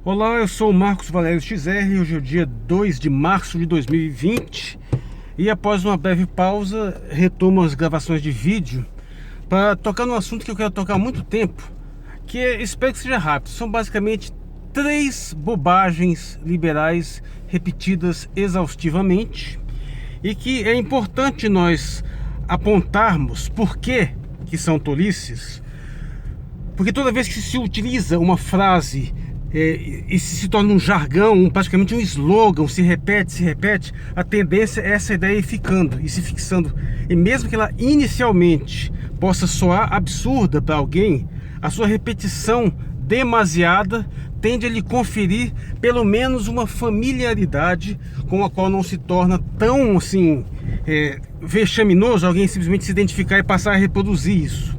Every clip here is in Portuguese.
Olá, eu sou o Marcos Valério XR. Hoje é o dia 2 de março de 2020 e após uma breve pausa retomo as gravações de vídeo para tocar num assunto que eu quero tocar há muito tempo, que espero que seja rápido. São basicamente 3 bobagens liberais repetidas exaustivamente e que é importante nós apontarmos por que são tolices, porque toda vez que se utiliza uma frase e se torna um jargão, praticamente um slogan, se repete, a tendência é essa ideia ir ficando e se fixando. E mesmo que ela inicialmente possa soar absurda para alguém, a sua repetição demasiada tende a lhe conferir pelo menos uma familiaridade com a qual não se torna tão assim vexaminoso alguém simplesmente se identificar e passar a reproduzir isso.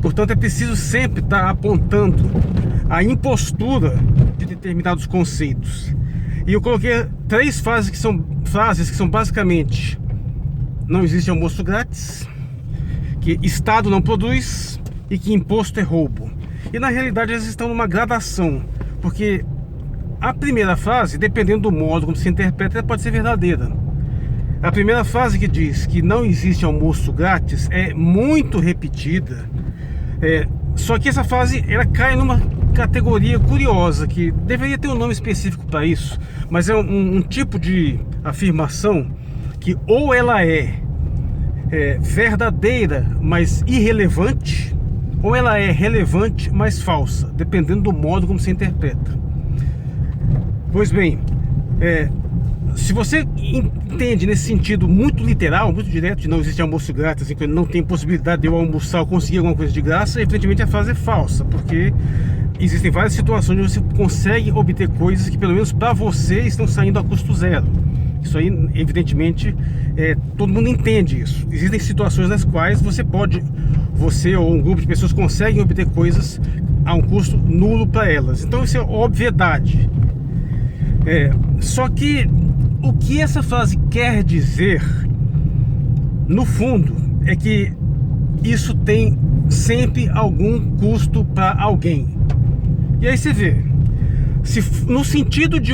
Portanto, é preciso sempre estar apontando a impostura de determinados conceitos. E eu coloquei 3 frases que são basicamente: não existe almoço grátis, que Estado não produz e que imposto é roubo. E na realidade elas estão numa gradação, porque a primeira frase, dependendo do modo como se interpreta, ela pode ser verdadeira. A primeira frase que diz que não existe almoço grátis é muito repetida. Só que essa frase ela cai numa categoria curiosa, que deveria ter um nome específico para isso, mas é um tipo de afirmação que ou ela é verdadeira, mas irrelevante, ou ela é relevante, mas falsa, dependendo do modo como se interpreta. Pois bem, se você entende nesse sentido muito literal, muito direto, de não existe almoço grátis, assim, que não tem possibilidade de eu almoçar ou conseguir alguma coisa de graça, evidentemente a frase é falsa, porque existem várias situações onde você consegue obter coisas que, pelo menos para você, estão saindo a custo zero. Isso aí, evidentemente, todo mundo entende isso. Existem situações nas quais você ou um grupo de pessoas conseguem obter coisas a um custo nulo para elas. Então isso é obviedade. Só que o que essa frase quer dizer, no fundo, é que isso tem sempre algum custo para alguém. E aí você vê, se no sentido de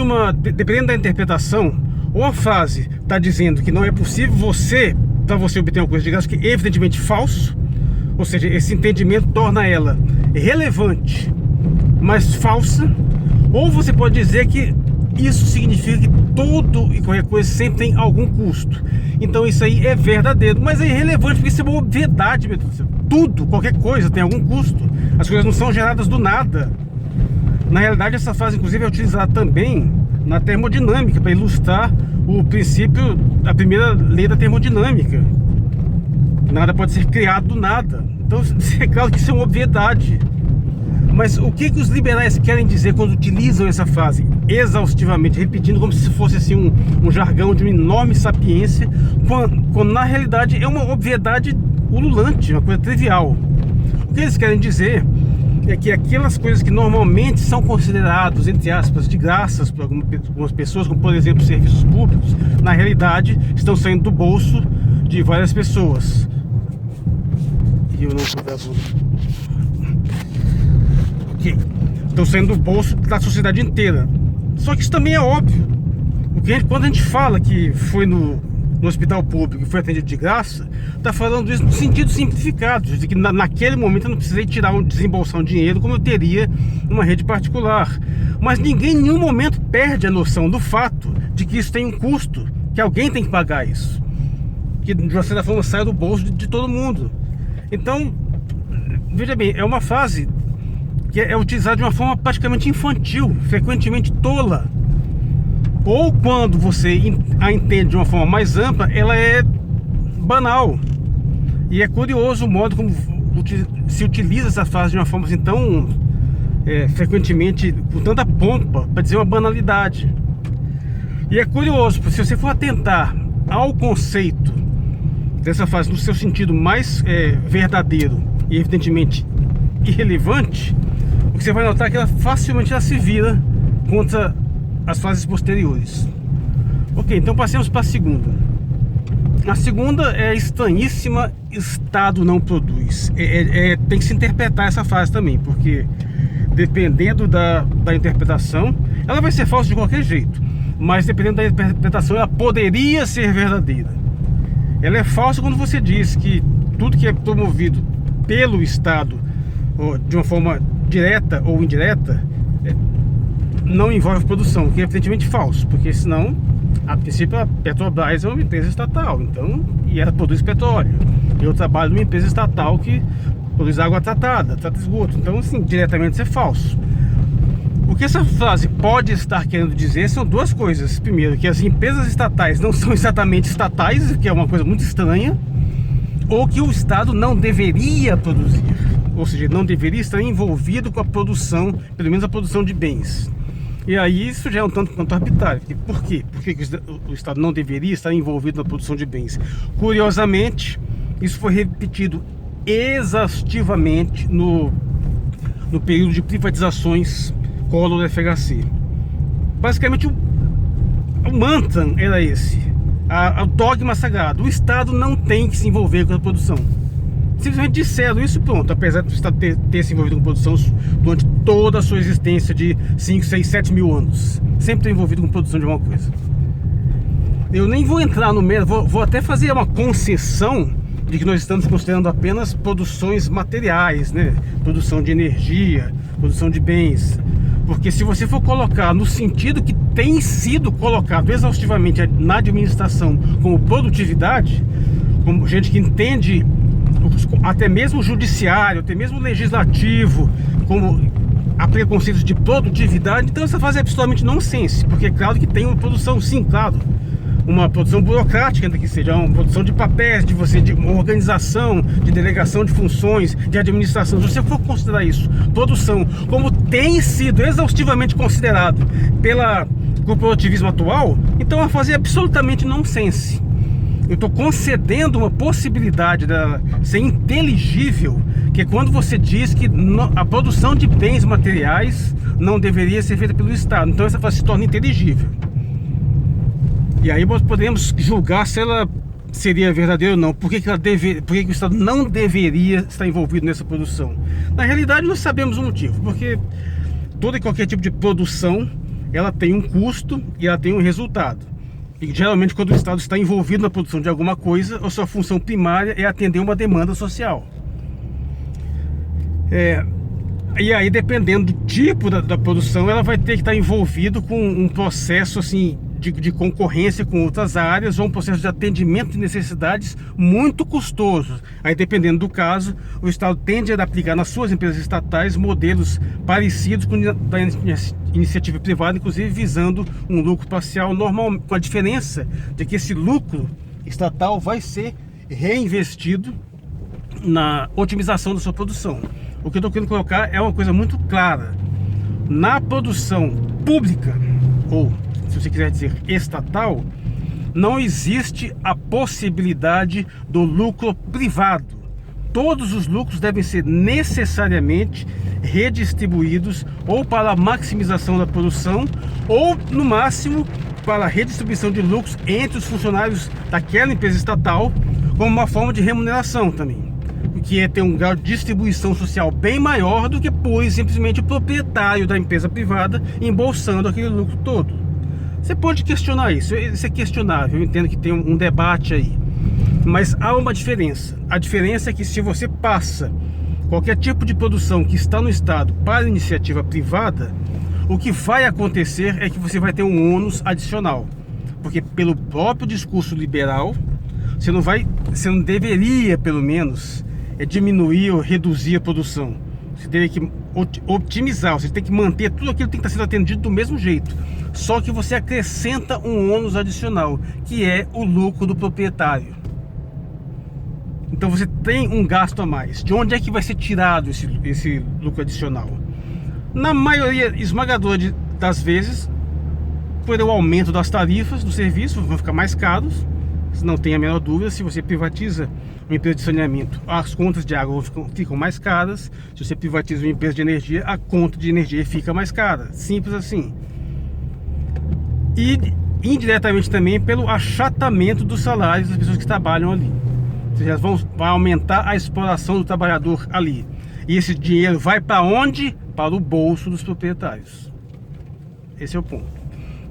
dependendo da interpretação, ou a frase está dizendo que não é possível para você obter uma coisa de graça, que é evidentemente falso, ou seja, esse entendimento torna ela relevante, mas falsa, ou você pode dizer que isso significa que tudo e qualquer coisa sempre tem algum custo. Então isso aí é verdadeiro, mas é irrelevante, porque isso é uma obviedade, meu Deus. Tudo, qualquer coisa tem algum custo. As coisas não são geradas do nada. Na realidade, essa frase inclusive é utilizada também na termodinâmica, para ilustrar o princípio, a primeira lei da termodinâmica. Nada pode ser criado do nada. Então é claro que isso é uma obviedade. Mas o que os liberais querem dizer quando utilizam essa frase exaustivamente, repetindo como se fosse assim um jargão de uma enorme sapiência, quando na realidade é uma obviedade ululante, uma coisa trivial? O que eles querem dizer é que aquelas coisas que normalmente são consideradas, entre aspas, de graças por algumas pessoas, como por exemplo serviços públicos, na realidade estão saindo do bolso de várias pessoas. E eu não estou gravando. Estão saindo do bolso da sociedade inteira. Só que isso também é óbvio, porque quando a gente fala que foi no hospital público e foi atendido de graça, está falando isso no sentido simplificado, de que naquele momento eu não precisei desembolsar um dinheiro como eu teria numa rede particular. Mas ninguém em nenhum momento perde a noção do fato de que isso tem um custo, que alguém tem que pagar isso, que de uma certa forma sai do bolso de todo mundo. Então, veja bem, é uma frase que é utilizada de uma forma praticamente infantil, frequentemente tola. Ou quando você a entende de uma forma mais ampla, ela é banal. E é curioso o modo como se utiliza essa frase de uma forma assim tão frequentemente, com tanta pompa, para dizer uma banalidade. E é curioso, porque se você for atentar ao conceito dessa frase no seu sentido mais verdadeiro e evidentemente irrelevante, o que você vai notar é que ela facilmente se vira contra as frases posteriores. Ok, então passemos para a segunda. A segunda é estranhíssima: Estado não produz. Tem que se interpretar essa frase também, porque dependendo da interpretação, ela vai ser falsa de qualquer jeito, mas dependendo da interpretação, ela poderia ser verdadeira. Ela é falsa quando você diz que tudo que é promovido pelo Estado, ou de uma forma direta ou indireta, não envolve produção, que é evidentemente falso, porque senão, a princípio, a Petrobras é uma empresa estatal, então, e ela produz petróleo. Eu trabalho numa empresa estatal que produz água tratada, trata esgoto, então, assim, diretamente isso é falso. O que essa frase pode estar querendo dizer são duas coisas. Primeiro, que as empresas estatais não são exatamente estatais, que é uma coisa muito estranha, ou que o Estado não deveria produzir, ou seja, não deveria estar envolvido com a produção, pelo menos a produção de bens. E aí isso já é um tanto quanto arbitrário. Por quê? Por que o Estado não deveria estar envolvido na produção de bens? Curiosamente, isso foi repetido exaustivamente no período de privatizações Collor FHC. Basicamente o mantra era esse, o dogma sagrado: o Estado não tem que se envolver com a produção. Simplesmente disseram isso, pronto. Apesar do Estado ter se envolvido com produção durante toda a sua existência de 5, 6, 7 mil anos, sempre envolvido com produção de alguma coisa. Eu nem vou entrar no mérito, vou até fazer uma concessão de que nós estamos considerando apenas produções materiais, né? Produção de energia, produção de bens. Porque se você for colocar no sentido que tem sido colocado exaustivamente na administração como produtividade, como gente que entende até mesmo o judiciário, até mesmo o legislativo, como a preconceitos de produtividade, então essa frase é absolutamente nonsense, porque é claro que tem uma produção, sim, claro, uma produção burocrática, ainda que seja uma produção de papéis, de uma organização, de delegação de funções, de administração. Se você for considerar isso produção, como tem sido exaustivamente considerado pelo corporativismo atual, então a frase é absolutamente nonsense. Eu estou concedendo uma possibilidade de ser inteligível, que é quando você diz que a produção de bens materiais não deveria ser feita pelo Estado. Então essa frase se torna inteligível. E aí nós podemos julgar se ela seria verdadeira ou não. Por que o Estado não deveria estar envolvido nessa produção? Na realidade nós sabemos o motivo, porque todo e qualquer tipo de produção, ela tem um custo e ela tem um resultado. E geralmente quando o Estado está envolvido na produção de alguma coisa, a sua função primária é atender uma demanda social. E aí, dependendo do tipo da produção, ela vai ter que estar envolvido com um processo assim de concorrência com outras áreas, ou um processo de atendimento de necessidades muito custoso. Aí, dependendo do caso, o Estado tende a aplicar nas suas empresas estatais modelos parecidos com da iniciativa privada, inclusive visando um lucro parcial normal, com a diferença de que esse lucro estatal vai ser reinvestido na otimização da sua produção. O que eu estou querendo colocar é uma coisa muito clara: na produção pública, ou se você quiser dizer estatal, não existe a possibilidade do lucro privado. Todos os lucros devem ser necessariamente redistribuídos ou para a maximização da produção, ou no máximo para a redistribuição de lucros entre os funcionários daquela empresa estatal, como uma forma de remuneração também, que é ter um grau de distribuição social bem maior do que, pois, simplesmente o proprietário da empresa privada embolsando aquele lucro todo. Você pode questionar isso é questionável, eu entendo que tem um debate aí, mas há uma diferença. A diferença é que se você passa qualquer tipo de produção que está no Estado para iniciativa privada, o que vai acontecer é que você vai ter um ônus adicional, porque pelo próprio discurso liberal, você não deveria, pelo menos, diminuir ou reduzir a produção. Você teria que otimizar, você tem que manter tudo aquilo que tem que estar sendo atendido do mesmo jeito. Só que você acrescenta um ônus adicional, que é o lucro do proprietário. Então você tem um gasto a mais. De onde é que vai ser tirado esse lucro adicional? Na maioria esmagadora das vezes, por o aumento das tarifas do serviço, vão ficar mais caros. Não tem a menor dúvida. Se você privatiza uma empresa de saneamento, as contas de água ficam mais caras. Se você privatiza uma empresa de energia, a conta de energia fica mais cara. Simples assim. E indiretamente também pelo achatamento dos salários das pessoas que trabalham ali. Ou seja, vai aumentar a exploração do trabalhador ali. E esse dinheiro vai para onde? Para o bolso dos proprietários. Esse é o ponto.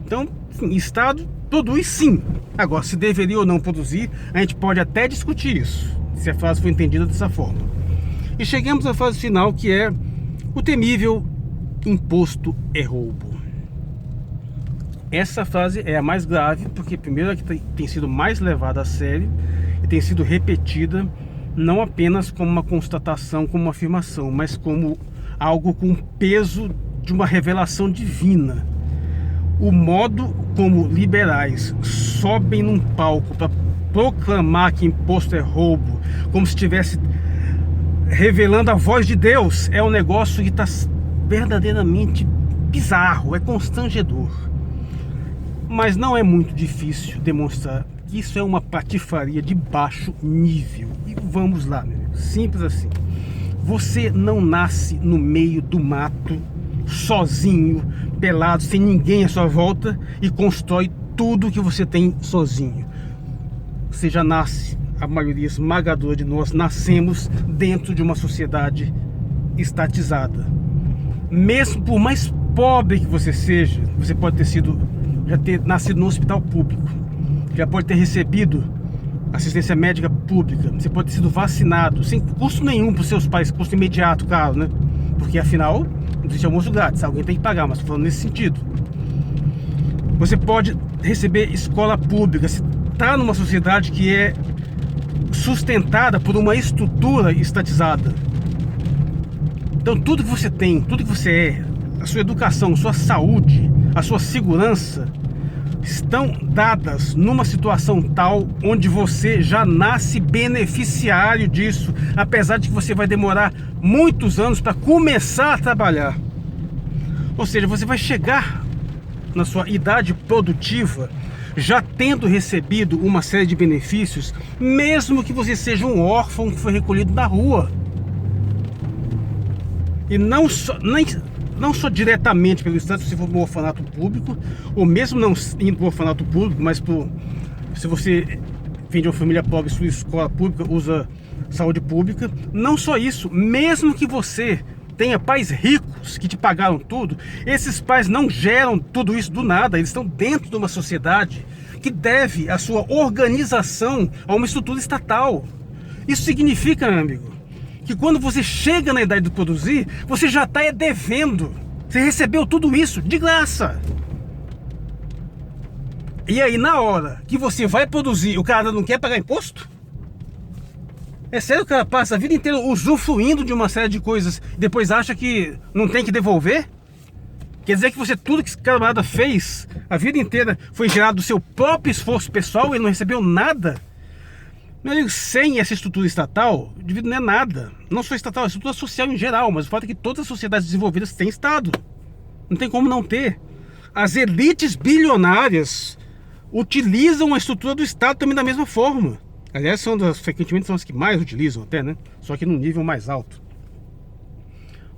Então, sim, Estado produz sim. Agora, se deveria ou não produzir, a gente pode até discutir isso, se a frase foi entendida dessa forma. E chegamos à fase final, que é o temível imposto é roubo. Essa frase é a mais grave, porque primeiro é que tem sido mais levada a sério e tem sido repetida não apenas como uma constatação, como uma afirmação, mas como algo com peso de uma revelação divina. O modo como liberais sobem num palco para proclamar que imposto é roubo, como se estivesse revelando a voz de Deus, é um negócio que está verdadeiramente bizarro, é constrangedor. Mas não é muito difícil demonstrar que isso é uma patifaria de baixo nível. E vamos lá, meu amigo, simples assim. Você não nasce no meio do mato, sozinho, pelado, sem ninguém à sua volta e constrói tudo que você tem sozinho. Você já nasce, a maioria esmagadora de nós nascemos dentro de uma sociedade estatizada. Mesmo por mais pobre que você seja, você pode já ter nascido no hospital público, já pode ter recebido assistência médica pública, você pode ter sido vacinado sem custo nenhum para os seus pais, custo imediato, claro, né? Porque afinal não existe almoço grátis, alguém tem que pagar, mas estou falando nesse sentido. Você pode receber escola pública, você está numa sociedade que é sustentada por uma estrutura estatizada. Então tudo que você tem, tudo que você é, a sua educação, a sua saúde, a sua segurança, estão dadas numa situação tal onde você já nasce beneficiário disso, apesar de que você vai demorar muitos anos para começar a trabalhar. Ou seja, você vai chegar na sua idade produtiva já tendo recebido uma série de benefícios, mesmo que você seja um órfão que foi recolhido da rua. E não só diretamente pelo Estado, se você for no orfanato público, ou mesmo não indo para o orfanato público, mas se você vem de uma família pobre, sua escola pública usa saúde pública. Não só isso, mesmo que você tenha pais ricos que te pagaram tudo, esses pais não geram tudo isso do nada, eles estão dentro de uma sociedade que deve a sua organização a uma estrutura estatal. Isso significa, meu amigo, que quando você chega na idade de produzir, você já está devendo. Você recebeu tudo isso de graça. E aí, na hora que você vai produzir, o cara não quer pagar imposto? É sério, o cara passa a vida inteira usufruindo de uma série de coisas e depois acha que não tem que devolver? Quer dizer que tudo que esse camarada fez a vida inteira foi gerado do seu próprio esforço pessoal e ele não recebeu nada? Meu amigo, sem essa estrutura estatal, o indivíduo não é nada. Não só estatal, é estrutura social em geral, mas o fato é que todas as sociedades desenvolvidas têm Estado. Não tem como não ter. As elites bilionárias utilizam a estrutura do Estado também da mesma forma. Aliás, frequentemente são as que mais utilizam até, né? Só que num nível mais alto.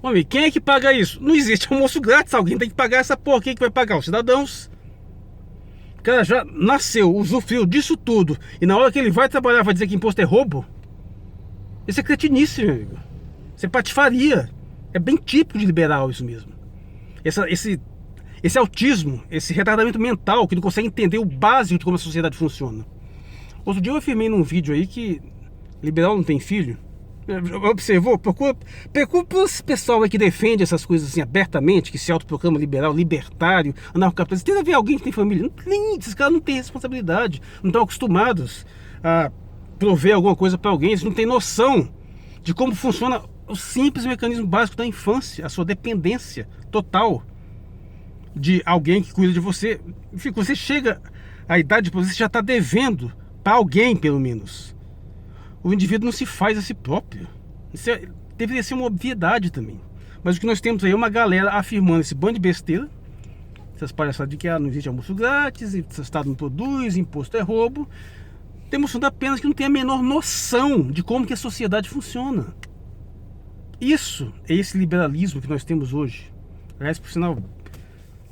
Homem, quem é que paga isso? Não existe almoço grátis, alguém tem que pagar essa porra. Quem é que vai pagar? Os cidadãos. O cara já nasceu, usufruiu disso tudo, e na hora que ele vai trabalhar vai dizer que imposto é roubo? Isso é cretinice, meu amigo. Isso é patifaria. É bem típico de liberal isso mesmo. Esse autismo, esse retardamento mental, que não consegue entender o básico de como a sociedade funciona. Outro dia eu afirmei num vídeo aí que liberal não tem filho. Observou? Procura esse pessoal aí que defende essas coisas assim abertamente, que se autoproclama liberal, libertário, anarcocapitalista. Tem a ver alguém que tem família? Não, esses caras não têm responsabilidade, não estão acostumados a prover alguma coisa para alguém, eles não têm noção de como funciona o simples mecanismo básico da infância, a sua dependência total de alguém que cuida de você. Enfim, quando você chega à idade, você já está devendo para alguém, pelo menos. O indivíduo não se faz a si próprio. Isso deveria ser uma obviedade também. Mas o que nós temos aí é uma galera afirmando esse bando de besteira, essas palhaçadas de que não existe almoço grátis, o Estado não produz, imposto é roubo, demonstrando apenas que não tem a menor noção de como que a sociedade funciona. Isso é esse liberalismo que nós temos hoje. Aliás, por sinal,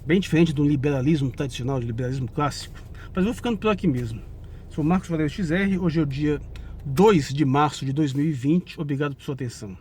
bem diferente do liberalismo tradicional, do liberalismo clássico. Mas eu vou ficando por aqui mesmo. Sou Marcos Valério XR, hoje é o dia 2 de março de 2020. Obrigado por sua atenção.